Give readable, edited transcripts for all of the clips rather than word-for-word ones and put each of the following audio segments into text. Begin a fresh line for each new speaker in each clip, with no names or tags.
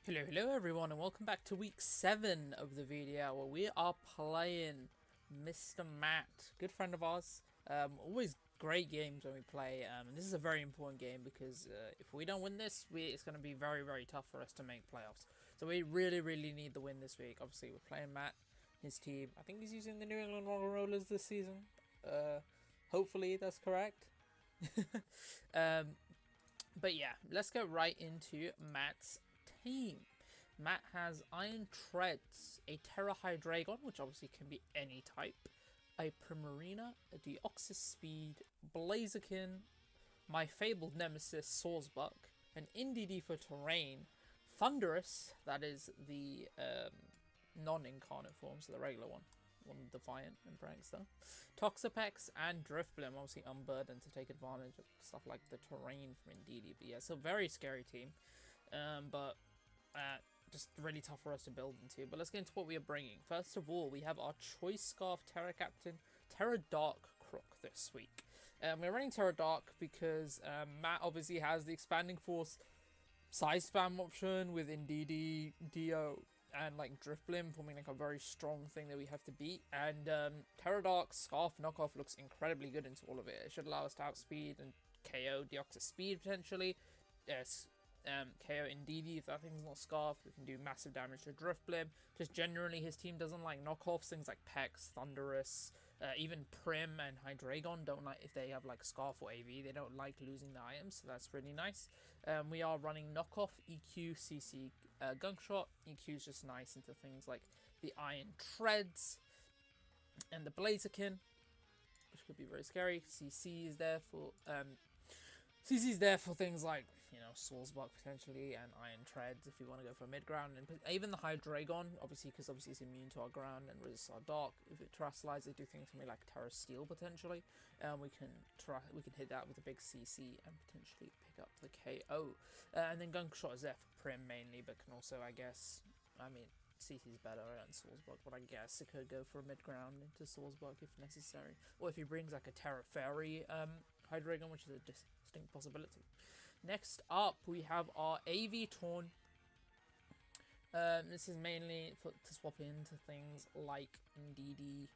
Hello everyone, and welcome back to week 7 of the VDL, where we are playing Mr. Matt, good friend of ours. Always great games when we play, and this is a very important game because if we don't win this, it's going to be very tough for us to make playoffs. So we really need the win this week. Obviously, we're playing Matt, his team. I think he's using the New England Roggenrolas this season. Hopefully that's correct. But yeah, let's go right into Matt's team. Matt has Iron Treads, a Terra Hydreigon, which obviously can be any type, a Primarina, a Deoxys Speed, Blaziken, my fabled nemesis Sawsbuck, an NDD for Terrain, Thunderous, that is the non-incarnate form, so the regular one Defiant and Prankster, Toxapex, and Driftblim, obviously Unburdened to take advantage of stuff like the terrain from Indeedee. But yeah, it's a very scary team, but just really tough for us to build into. But let's get into what we are bringing. First of all, we have our Choice Scarf Terra Captain, Terra Dark Crook this week. We're running Terra Dark because Matt obviously has the Expanding Force size spam option with Indeedee, Dio, and like Driftblim forming like a very strong thing that we have to beat. And Terra Dark Scarf Knockoff looks incredibly good into all of it. It should allow us to outspeed and KO Deoxys Speed potentially. Yes. KO Indeedee if that thing's not Scarf. We can do massive damage to Driftblim. Just generally his team doesn't like knockoffs, things like Pex, Thunderous, even Prim and Hydreigon don't like, if they have like Scarf or AV, they don't like losing the items, so that's really nice. We are running knockoff, EQ, CC, Gunshot. EQ is just nice into things like the Iron Treads and the Blaziken, which could be very scary. CC is there for CC's there for things like, you know, Sawsbuck potentially and Iron Treads if you want to go for a mid-ground. And even the Hydreigon, obviously, because obviously it's immune to our ground and resists our dark. If it terrestrializes, they do things to me like Terra Steel potentially. We can hit that with a big CC and potentially pick up the KO. And then Gunshot is there for Prim mainly, but can also, I guess, I mean, CC's better than Sawsbuck, but I guess it could go for a mid-ground into Sawsbuck if necessary. Or if he brings like a Terra Fairy Hydreigon, which is a distinct possibility. Next up, we have our AV Torn. This is mainly to swap into things like Indeedee,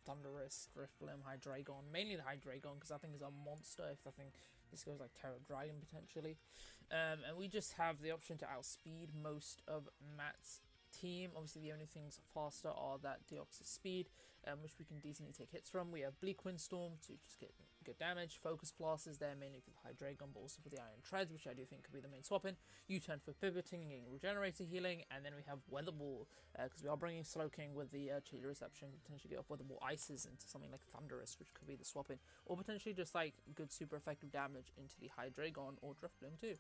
Thunderous, Driftblim, Hydreigon. Mainly the Hydreigon, because I think it's a monster if I think this goes like Terra Dragon potentially. And we just have the option to outspeed most of Matt's team. Obviously the only things faster are that Deoxys Speed, which we can decently take hits from. We have Bleak Windstorm to just get good damage. Focus Blast is there mainly for the Hydreigon, but also for the Iron Treads, which I do think could be the main swap in. U-turn for pivoting and getting regenerator healing, and then we have Weather Ball, because we are bringing Slowking with the Chili Reception, potentially get off Weather Ball Ices into something like Thunderous, which could be the swap in, or potentially just like good super effective damage into the Hydreigon or Driftblim too.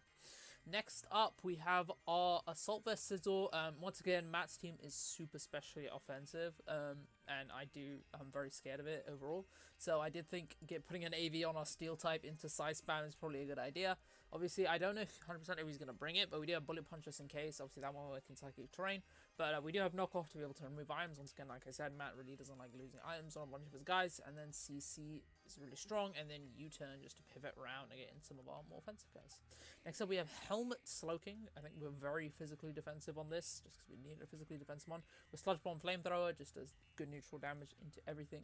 Next up, we have our Assault Vest Sizzle. Once again, Matt's team is super specially offensive, and I'm very scared of it overall. So I did think putting an AV on our Steel type into Size Spam is probably a good idea. Obviously, I don't know if 100% if he's going to bring it, but we do have Bullet Punch just in case. Obviously, that one works in Psychic Terrain. But we do have Knockoff to be able to remove items. Once again, like I said, Matt really doesn't like losing items on a bunch of his guys. And then CC is really strong, and then U-turn just to pivot around and get in some of our more offensive guys. Next up, we have Helmet Slowking. I think we're very physically defensive on this, just because we need a physically defensive one. With Sludge Bomb Flamethrower, just does good neutral damage into everything.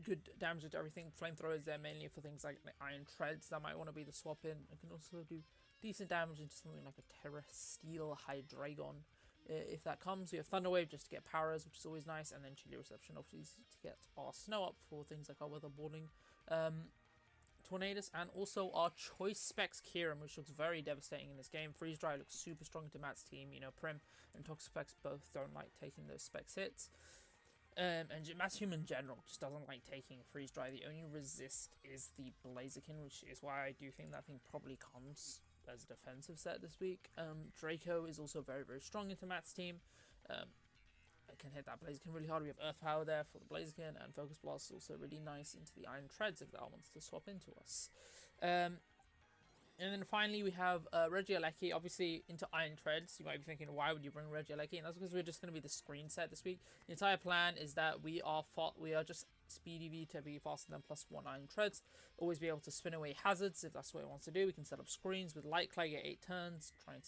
Good damage into everything. Flamethrower is there mainly for things like the Iron Treads that might want to be the swap in. It can also do decent damage into something like a Terra Steel Hydreigon. If that comes, we have Thunder Wave just to get powers, which is always nice, and then Chili Reception obviously to get our snow up for things like our weatherboarding Tornadus, and also our Choice Specs Kieran, which looks very devastating in this game. Freeze Dry looks super strong to Matt's team. You know, Prim and Toxapex both don't like taking those specs hits. And Matt's team in general just doesn't like taking Freeze Dry. The only resist is the Blaziken, which is why I do think that thing probably comes as a defensive set this week. Draco is also very strong into Matt's team. It can hit that Blaziken really hard. We have Earth Power there for the Blaziken, and Focus Blast is also really nice into the Iron Treads if that wants to swap into us. And then finally we have Regieleki, obviously into Iron Treads. You might be thinking, why would you bring Regieleki? And that's because we're just going to be the screen set this week. The entire plan is that we are just Speed EV to be faster than +1 Iron Treads. Always be able to spin away hazards if that's what it wants to do. We can set up screens with Light Clay, get 8 turns, try and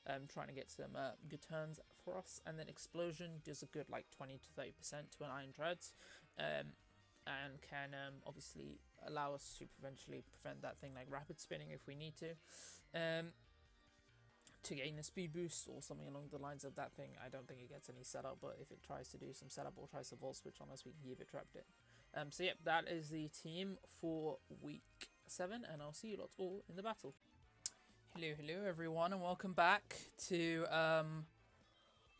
trying to get some good turns for us. And then Explosion does a good like 20 to 30% to an Iron Treads, and can obviously allow us to eventually prevent that thing like rapid spinning if we need to gain a speed boost or something along the lines of that thing. I don't think it gets any setup, but if it tries to do some setup or tries to volt switch on us, we can keep it trapped in. So yeah, that is the team for week 7, and I'll see you lots all in the battle. Hello everyone, and welcome back to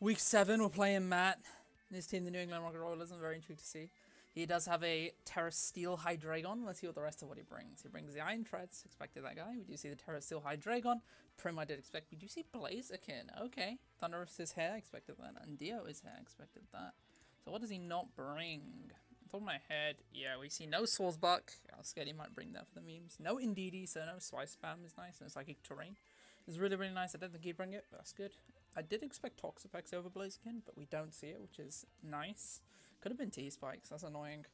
week 7. We're playing Matt and his team, the New England Roggenrola. I'm very intrigued to see. He does have a Terra Steel Hydreigon. Let's see what the rest of what he brings. He brings the Iron Treads. Expected that guy. We do see the Terra Steel Hydreigon. Prim I did expect. We do see Blaziken. Okay. Thunderous is here. Expected that. And Dio is here. Expected that. So what does he not bring? Top of my head. Yeah, we see no Swordsbuck. I was scared he might bring that for the memes. No Indeedee, so no Swice Spam is nice. No Psychic Terrain. It's really, really nice. I don't think he'd bring it, but that's good. I did expect Toxapex over Blaziken, but we don't see it, which is nice. Could have been T-Spikes, that's annoying.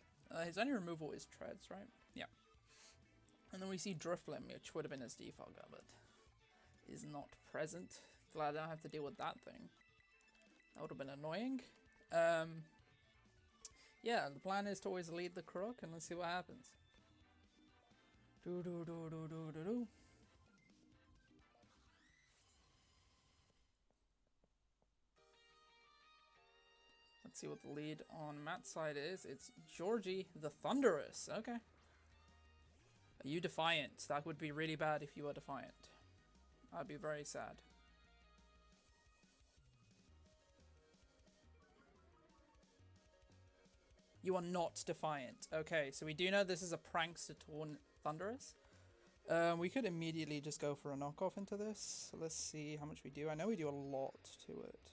His only removal is Treads, right? Yeah. And then we see Drifblim, which would have been his defogger, but is not present. Glad I don't have to deal with that thing. That would have been annoying. Yeah, the plan is to always lead the Crook, and let's see what happens. Let's see what the lead on Matt's side is. It's Georgie the Thunderous. Okay. Are you Defiant? That would be really bad if you were Defiant. I'd be very sad. You are not Defiant. Okay, so we do know this is a Prankster Torn Thunderous. We could immediately just go for a knockoff into this. So let's see how much we do. I know we do a lot to it.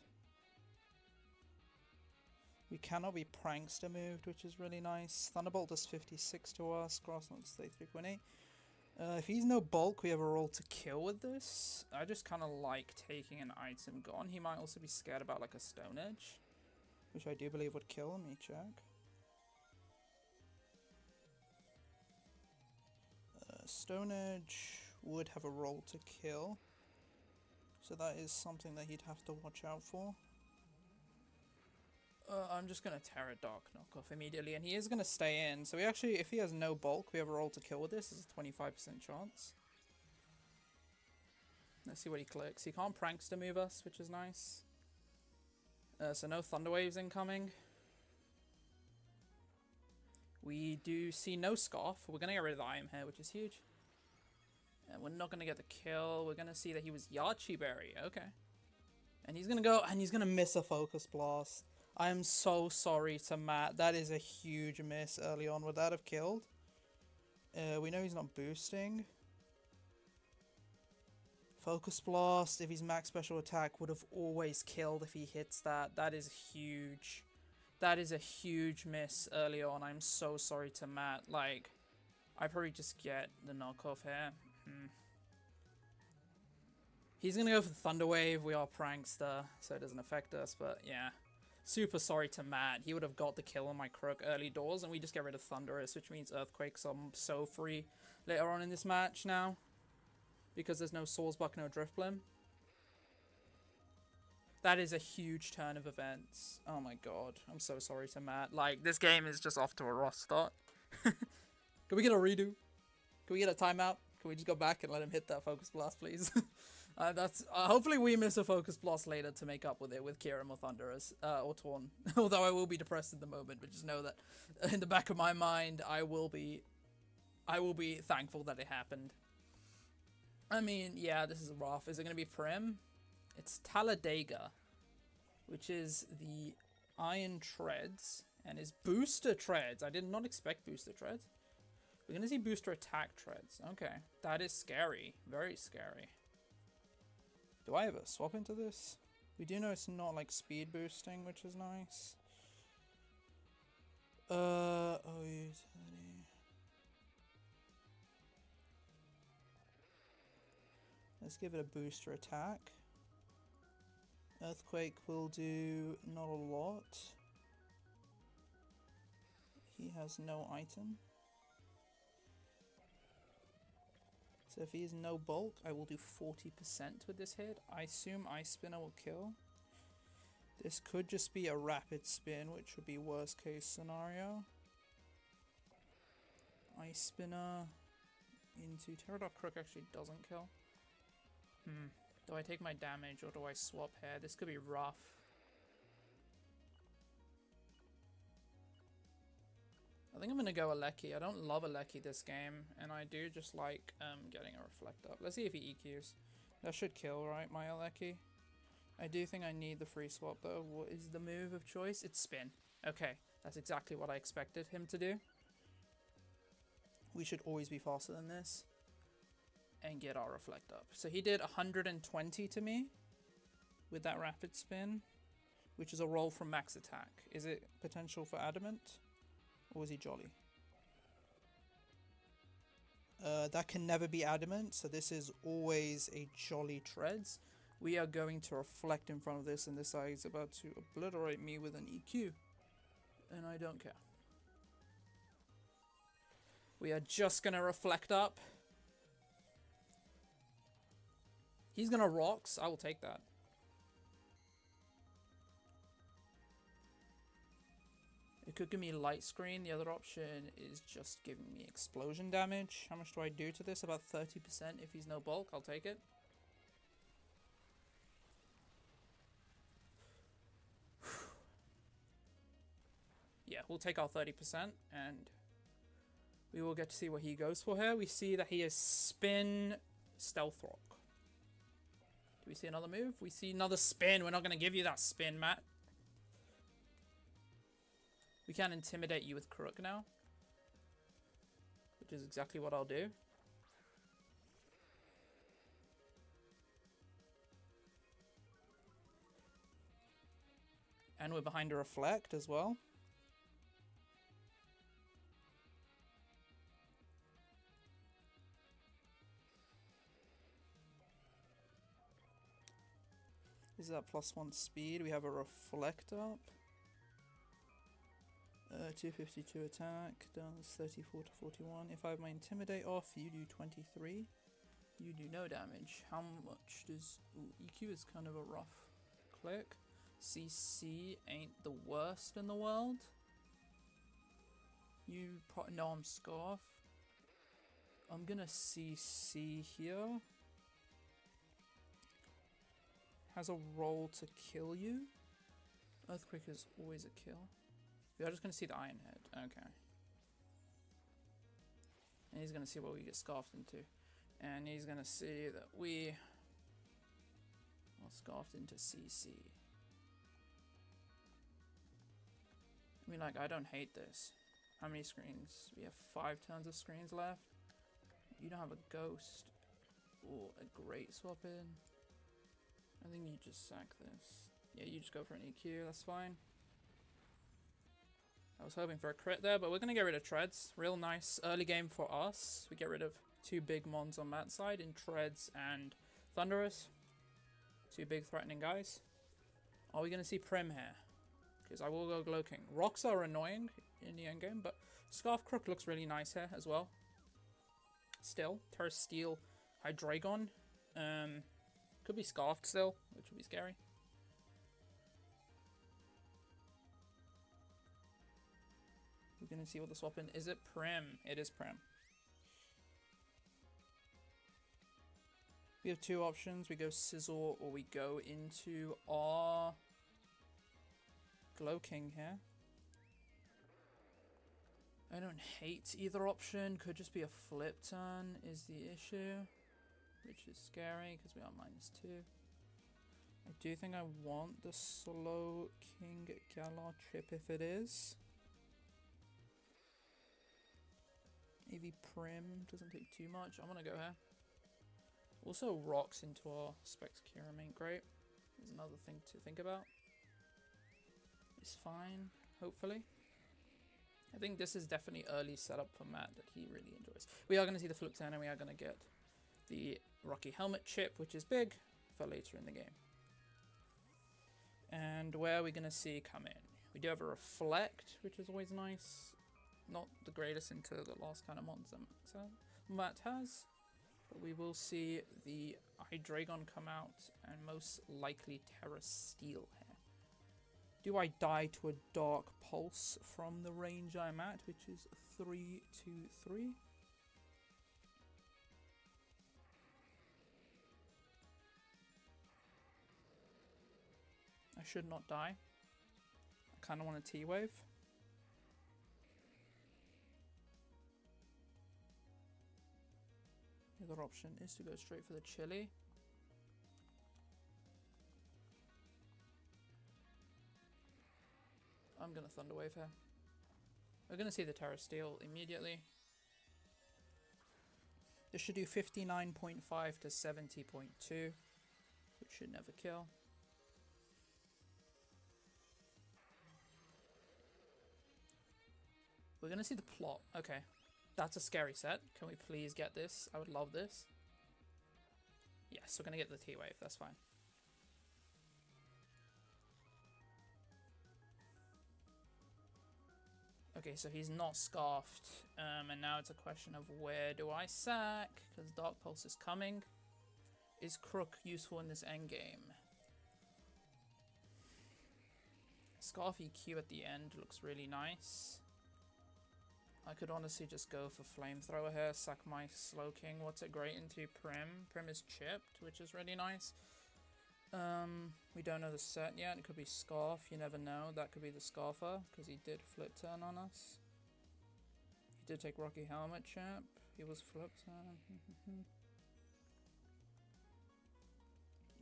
We cannot be Prankster moved, which is really nice. Thunderbolt does 56 to us. Grasslands stay 3.8. If he's no bulk, we have a roll to kill with this. I just kind of like taking an item gone. He might also be scared about like a Stone Edge, which I do believe would kill. Let me check. Stone Edge would have a roll to kill, so that is something that he'd have to watch out for. I'm just going to Terra Dark knockoff immediately, and he is going to stay in. So we actually, if he has no bulk, we have a roll to kill with this. It's a 25% chance. Let's see what he clicks. He can't Prankster move us, which is nice. So no Thunder Waves incoming. We do see no Scarf. We're going to get rid of the Iron here, which is huge. And we're not going to get the kill. We're going to see that he was Yachi Berry. Okay. And he's going to go, and he's going to miss a Focus Blast. I am so sorry to Matt. That is a huge miss early on. Would that have killed? We know he's not boosting. Focus Blast, if he's max special attack, would have always killed if he hits that. That is huge. That is a huge miss early on. I'm so sorry to Matt. Like, I probably just get the knockoff here. He's going to go for the Thunder Wave. We are Prankster, so it doesn't affect us, but yeah. Super sorry to Matt. He would have got the kill on my Crook early doors, and we just get rid of Thunderous, which means Earthquakes are so free later on in this match now. Because there's no Swordsbuck, no Drifblim. That is a huge turn of events. Oh my god. I'm so sorry to Matt. Like, this game is just off to a rough start. Can we get a redo? Can we get a timeout? Can we just go back and let him hit that Focus Blast, please? Hopefully we miss a Focus Blast later to make up with it with Kieran or Thunderous, or Torn. Although I will be depressed at the moment, but just know that in the back of my mind, I will be thankful that it happened. I mean, yeah, this is rough. Is it going to be Prim? It's Talladega, which is the Iron Treads, and is Booster Treads. I did not expect Booster Treads. We're going to see Booster Attack Treads. Okay, that is scary. Very scary. Do I ever swap into this? We do know it's not like speed boosting, which is nice. Oh, utility. Let's give it a booster attack. Earthquake will do not a lot. He has no item. So if he is no bulk, I will do 40% with this hit. I assume Ice Spinner will kill. This could just be a rapid spin, which would be worst case scenario. Ice Spinner into Pterodot Crook actually doesn't kill. Do I take my damage or do I swap here? This could be rough. I think I'm going to go Aleki. I don't love Aleki this game, and I do just like getting a Reflect up. Let's see if he EQs. That should kill, right, my Aleki? I do think I need the free swap, though. What is the move of choice? It's spin. Okay, that's exactly what I expected him to do. We should always be faster than this and get our Reflect up. So he did 120 to me with that rapid spin, which is a roll from max attack. Is it potential for Adamant? Or was he Jolly? That can never be Adamant, so this is always a Jolly Treads. We are going to Reflect in front of this, and this guy is about to obliterate me with an EQ. And I don't care. We are just going to Reflect up. He's going to Rocks. I will take that. It could give me Light Screen. The other option is just giving me explosion damage. How much do I do to this? About 30%. If he's no bulk, I'll take it. Yeah, we'll take our 30% and we will get to see what he goes for here. We see that he is Spin, Stealth Rock. Do we see another move? We see another spin. We're not going to give you that spin, Matt. We can intimidate you with Krook now, which is exactly what I'll do. And we're behind a Reflect as well. Is that +1 speed? We have a Reflect up. 252 attack, does 34 to 41. If I have my Intimidate off, you do 23. You do no damage. How much does... Ooh, EQ is kind of a rough click. CC ain't the worst in the world. You probably... No, I'm Scarf. I'm gonna CC here. Has a roll to kill you. Earthquake is always a kill. We are just going to see the Iron Head. Okay. And he's going to see what we get scarfed into. And he's going to see that we are scarfed into CC. I mean, like, I don't hate this. How many screens? We have 5 turns of screens left. You don't have a Ghost or a Great Swap in. I think you just sack this. Yeah, you just go for an EQ. That's fine. I was hoping for a crit there, but we're going to get rid of Treads. Real nice early game for us. We get rid of 2 big mons on Matt's side in Treads and Thunderous. 2 big threatening guys. Are we going to see Prim here? Because I will go Glow King. Rocks are annoying in the endgame, but Scarf Crook looks really nice here as well. Still, Terra Steel Hydreigon. Could be Scarfed still, which would be scary. We're going to see what the swap in. Is it Prim? It is Prim. We have 2 options. We go Sizzle or we go into our Glow King here. I don't hate either option. Could just be a flip turn is the issue, which is scary because we are -2. I do think I want the Slow King Galar chip if it is. AV Prim doesn't take too much. I'm going to go here. Also rocks into our Spectacurium ain't great. There's another thing to think about. It's fine, hopefully. I think this is definitely early setup for Matt that he really enjoys. We are going to see the flip turn and we are going to get the Rocky Helmet chip, which is big, for later in the game. And where are we going to see come in? We do have a Reflect, which is always nice. Not the greatest into the last kind of mons that Matt has. But we will see the Hydreigon come out and most likely Terra Steel here. Do I die to a Dark Pulse from the range I'm at, which is 3, 2, 3? I should not die. I kind of want a T-Wave. The other option is to go straight for the Chili. I'm going to Thunder Wave here. We're going to see the Terra Steel immediately. This should do 59.5 to 70.2, which should never kill. We're going to see the plot. Okay. That's a scary set. Can we please get this? I would love this. Yes, we're going to get the T-Wave. That's fine. Okay, so he's not Scarfed. And now it's a question of where do I sack? Because Dark Pulse is coming. Is Crook useful in this endgame? Scarf EQ at the end looks really nice. I could honestly just go for Flamethrower here, sack my Slowking. What's it great into? Prim. Prim is chipped, which is really nice. We don't know the set yet. It could be Scarf. You never know. That could be the Scarfer, because he did flip turn on us. He did take Rocky Helmet chip. He was flip turn.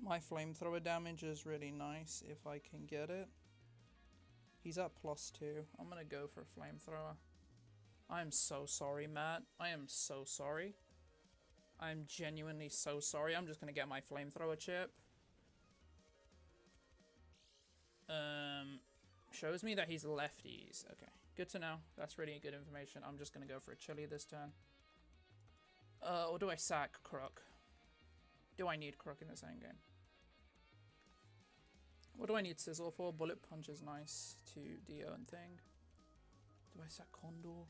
My Flamethrower damage is really nice if I can get it. He's at +2. I'm going to go for a Flamethrower. I'm so sorry, Matt. I am so sorry. I'm genuinely so sorry. I'm just going to get my Flamethrower chip. Shows me that he's lefties. Okay, good to know. That's really good information. I'm just going to go for a Chili this turn. Or do I sack Crook? Do I need Crook in this endgame? What do I need Sizzle for? Bullet Punch is nice to Dio and thing. Do I sack Condor?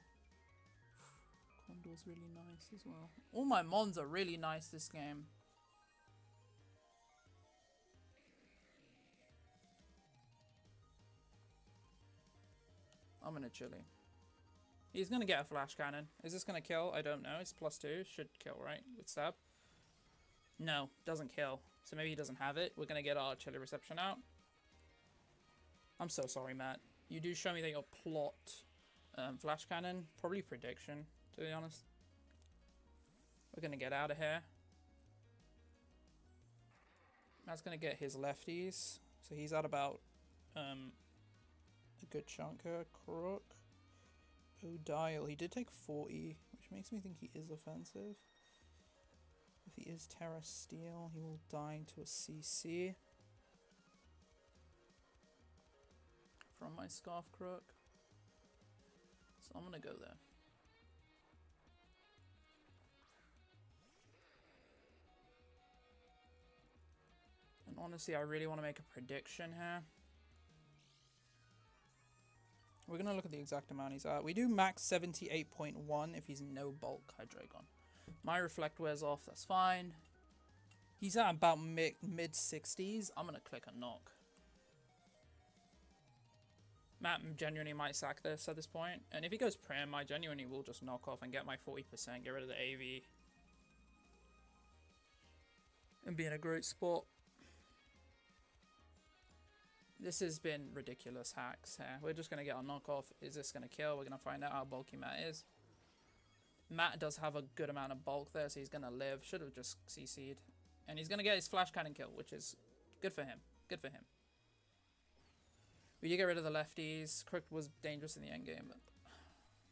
Condor's really nice as well. All my mons are really nice this game. I'm gonna Chili. He's gonna get a Flash Cannon. Is this gonna kill? I don't know. It's +2. Should kill, right? With stab. No, doesn't kill. So maybe he doesn't have it. We're gonna get our Chili Reception out. I'm so sorry, Matt. You do show me that your plot Flash Cannon. Probably Prediction, to be honest. We're gonna get out of here. Matt's gonna get his lefties. So he's at about a good chunk here. Crook. Dial. He did take 40, which makes me think he is offensive. If he is Terra Steel, he will die into a CC. From my Scarf Crook. So I'm gonna go there. And honestly, I really want to make a prediction here. We're going to look at the exact amount he's at. We do max 78.1 if he's no bulk Hydreigon. My Reflect wears off, that's fine. He's at about mid-60s. I'm going to click a knock. Matt genuinely might sack this at this point. And if he goes Prim, I genuinely will just knock off and get my 40%, get rid of the AV. And be in a great spot. This has been ridiculous hacks here. We're just going to get our knockoff. Is this going to kill? We're going to find out how bulky Matt is. Matt does have a good amount of bulk there, so he's going to live. Should have just CC'd. And he's going to get his Flash Cannon kill, which is good for him. Good for him. We did get rid of the lefties. Crook was dangerous in the endgame, but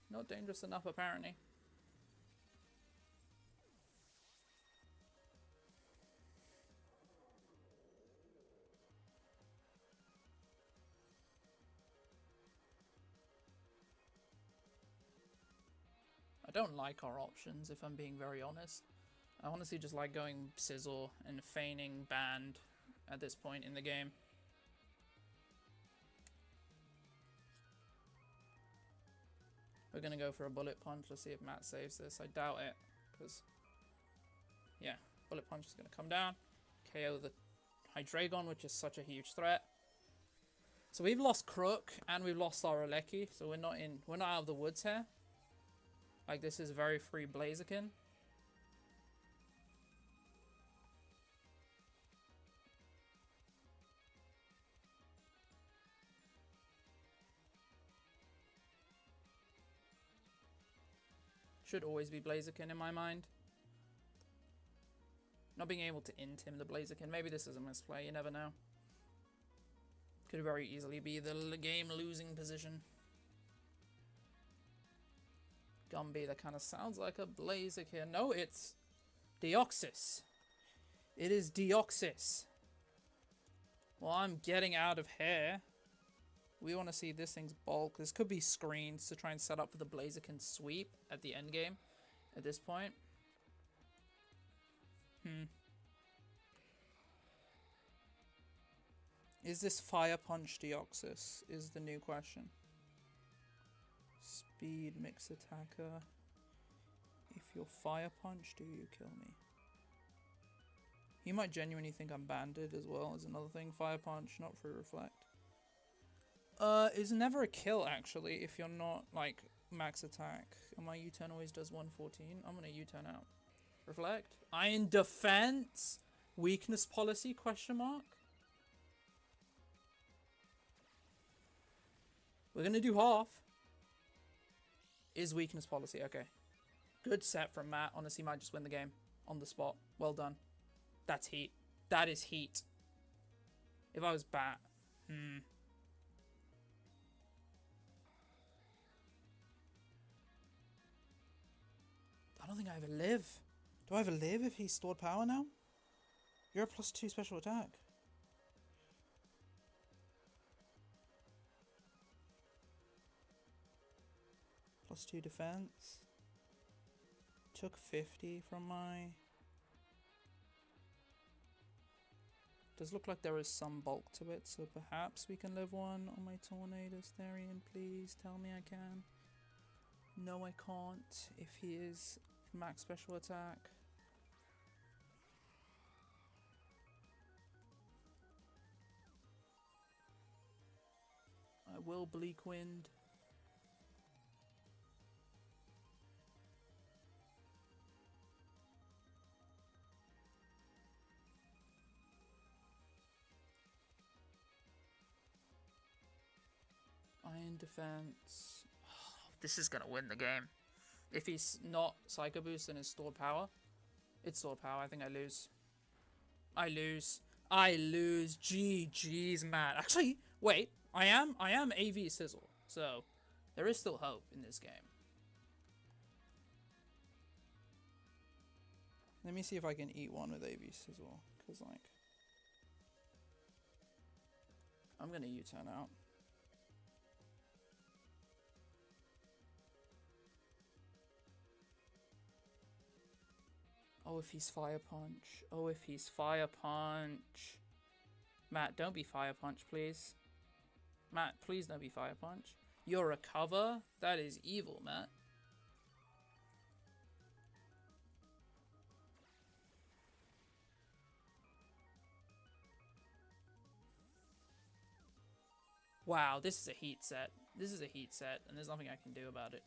not dangerous enough apparently. I don't like our options, if I'm being very honest. I honestly just like going Sizzle and feigning Band at this point in the game. We're going to go for a Bullet Punch. Let's see if Matt saves this. I doubt it, because Yeah, Bullet Punch is going to come down, KO the Hydreigon, which is such a huge threat. So we've lost Crook and we've lost our Alecki, so we're not out of the woods here. Like, this is very free Blaziken. Should always be Blaziken in my mind. Not being able to int him the Blaziken. Maybe this is a misplay, you never know. Could very easily be the game losing position. Gumby, that kind of sounds like a Blaziken. No, it's Deoxys. It is Deoxys. Well, I'm getting out of here. We want to see this thing's bulk. This could be screens to try and set up for the Blaziken sweep at the end game at this point. Is this Fire Punch Deoxys? Is the new question. Speed mix attacker. If you're Fire Punch, do you kill me? He might genuinely think I'm banded as well as another thing. Fire Punch, not Free Reflect. It's never a kill actually if you're not like max attack. And my U-turn always does 114. I'm gonna U-turn out. Reflect. Iron Defense. Weakness policy? Question mark. We're gonna do half. Is weakness policy. Okay. Good set from Matt. Honestly, might just win the game on the spot. Well done. That's heat. That is heat. If I was Bat. I don't think I ever live. Do I ever live if he's stored power now? You're a +2 special attack. +2 defense. Took 50 from my... Does look like there is some bulk to it, so perhaps we can live one on my Tornadus Therian, please. Tell me I can. No, I can't. If he is max special attack. I will Bleak Wind. Iron Defense. This is gonna win the game. If he's not Psycho Boost and is stored power, it's stored power. I think I lose. I lose. I lose. GG's, Matt. Actually, wait. I am AV Sizzle, so there is still hope in this game. Let me see if I can eat one with AV Sizzle, because like I'm gonna U-turn out. Oh, if he's Fire Punch. Oh, if he's Fire Punch. Matt, don't be Fire Punch, please. Matt, please don't be Fire Punch. You're a cover? That is evil, Matt. Wow, this is a heat set. This is a heat set, and there's nothing I can do about it.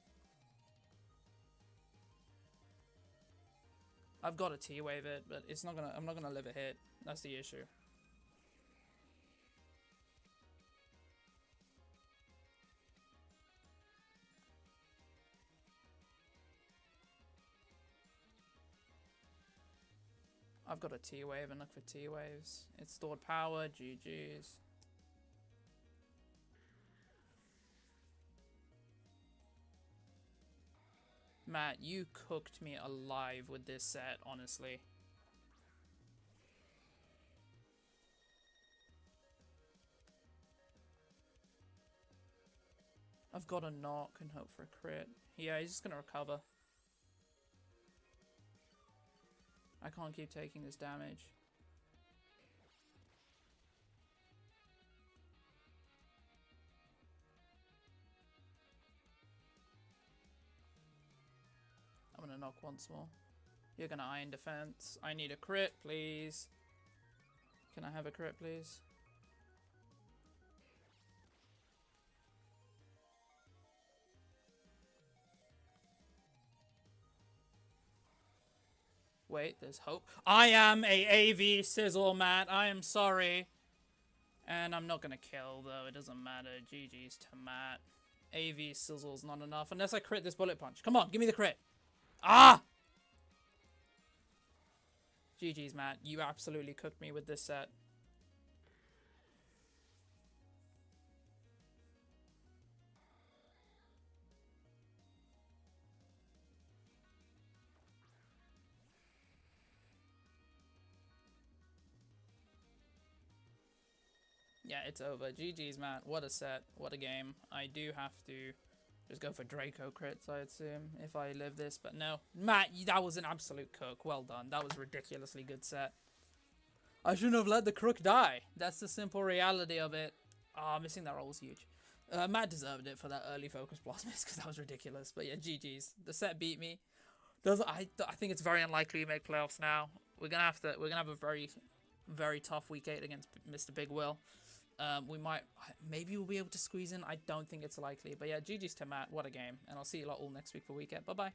I've got to T-wave it, but it's not gonna. I'm not gonna live a hit. That's the issue. I've got a T-wave and look for T-waves. It's stored power. GG's. Matt, you cooked me alive with this set, honestly. I've got a knock and hope for a crit. Yeah, he's just gonna recover. I can't keep taking this damage. I'm gonna knock once more. You're gonna iron defense. I need a crit, please. Can I have a crit, please? Wait, there's hope. I am a AV Sizzle, Matt. I am sorry. And I'm not gonna kill, though. It doesn't matter. GG's to Matt. AV Sizzle's not enough. Unless I crit this bullet punch. Come on, give me the crit. Ah! GG's, Matt. You absolutely cooked me with this set. Yeah, it's over. GG's, Matt. What a set. What a game. I do have to just go for Draco crits, I assume, if I live this. But no. Matt, that was an absolute cook. Well done. That was a ridiculously good set. I shouldn't have let the crook die. That's the simple reality of it. Ah, missing that roll was huge. Matt deserved it for that early focus blast miss because that was ridiculous. But yeah, GG's. The set beat me. I think it's very unlikely we make playoffs now. We're gonna have a very tough week 8 against Mr. Big Will. Maybe we'll be able to squeeze in. I don't think it's likely. But yeah, GG's to Matt. What a game. And I'll see you lot all next week for week 8. Bye-bye.